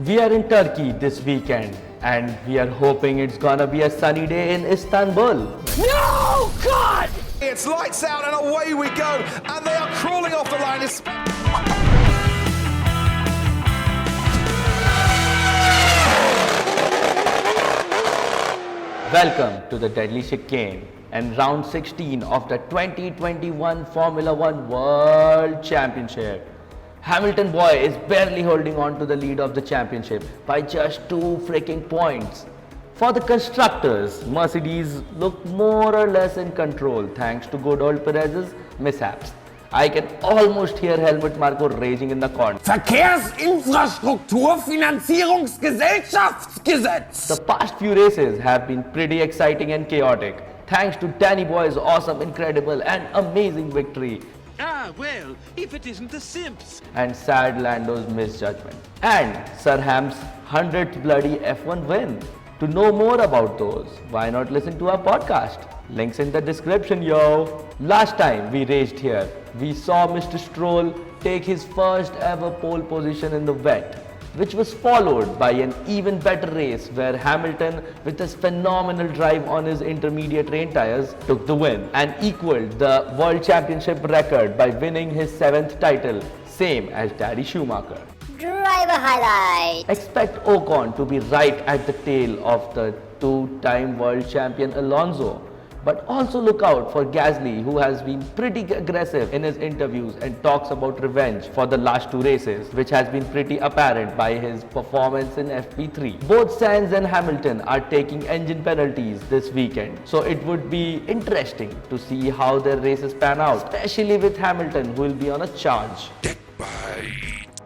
We are in Turkey this weekend and we are hoping it's gonna be a sunny day in Istanbul. No! God! It's lights out and away we go, and they are crawling off the line. Welcome to the Deadly Chicane and round 16 of the 2021 Formula One World Championship. Hamilton boy is barely holding on to the lead of the championship by just 2 freaking points. For the constructors, Mercedes look more or less in control thanks to good old Perez's mishaps. I can almost hear Helmut Marko raging in the corner. Verkehrsinfrastrukturfinanzierungsgesellschaftsgesetz! The past few races have been pretty exciting and chaotic thanks to Danny Boy's awesome, incredible and amazing victory. Ah, well, if it isn't the Simps. And sad Lando's misjudgment. And Sir Ham's 100th bloody F1 win. To know more about those, why not listen to our podcast? Links in the description, yo! Last time we raced here, we saw Mr. Stroll take his first ever pole position in the wet, which was followed by an even better race where Hamilton, with his phenomenal drive on his intermediate rain tires, took the win and equaled the World Championship record by winning his 7th title, same as Daddy Schumacher. Driver highlight. Expect Ocon to be right at the tail of the 2-time world champion Alonso. But also look out for Gasly, who has been pretty aggressive in his interviews and talks about revenge for the last 2 races, which has been pretty apparent by his performance in FP3. Both Sainz and Hamilton are taking engine penalties this weekend, so it would be interesting to see how their races pan out, especially with Hamilton, who will be on a charge.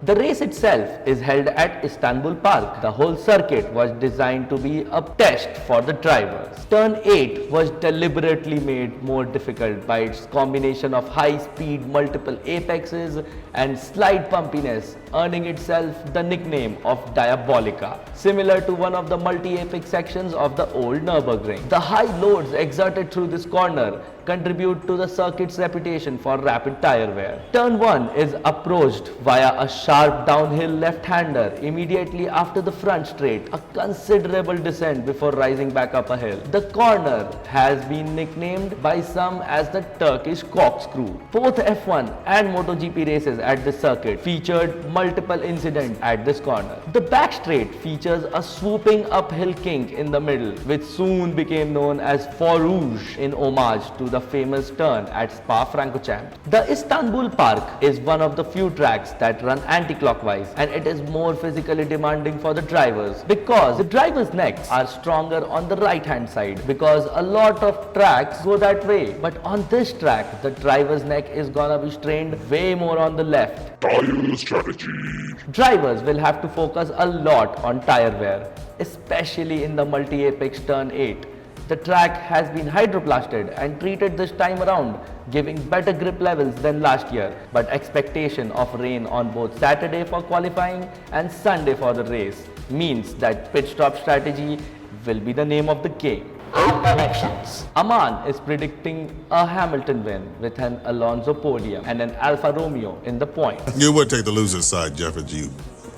The race itself is held at Istanbul Park. The whole circuit was designed to be a test for the drivers. Turn 8 was deliberately made more difficult by its combination of high speed, multiple apexes and slight pumpiness, earning itself the nickname of Diabolica, similar to one of the multi-apex sections of the old Nürburgring. The high loads exerted through this corner contribute to the circuit's reputation for rapid tire wear. Turn 1 is approached via a sharp downhill left-hander immediately after the front straight, a considerable descent before rising back up a hill. The corner has been nicknamed by some as the Turkish corkscrew. Both F1 and MotoGP races at this circuit featured multiple incidents at this corner. The back straight features a swooping uphill kink in the middle, which soon became known as Faux Rouge in homage to the famous turn at Spa-Francorchamps. The Istanbul Park is one of the few tracks that run anti-clockwise, and it is more physically demanding for the drivers because the drivers' necks are stronger on the right hand side because a lot of tracks go that way. But on this track, the driver's neck is gonna be strained way more on the left. Tire strategy. Drivers will have to focus a lot on tire wear, especially in the multi-apex turn 8. The track has been hydroplasted and treated this time around, giving better grip levels than last year, but expectation of rain on both Saturday for qualifying and Sunday for the race means that pit stop strategy will be the name of the game. Our predictions. Aman is predicting a Hamilton win with an Alonso podium and an Alfa Romeo in the points. You would take the loser's side, Jeffrey, you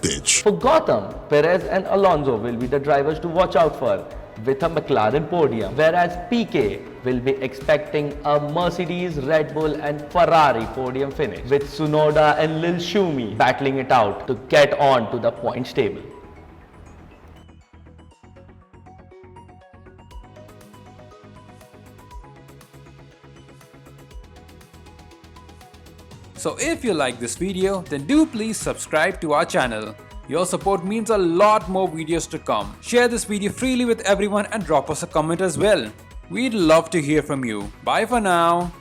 bitch. For Gotham, Perez and Alonso will be the drivers to watch out for, with a McLaren podium, whereas PK will be expecting a Mercedes, Red Bull and Ferrari podium finish, with Tsunoda and Lil Shumi battling it out to get on to the points table. So if you like this video, then do please subscribe to our channel. Your support means a lot more videos to come. Share this video freely with everyone and drop us a comment as well. We'd love to hear from you. Bye for now.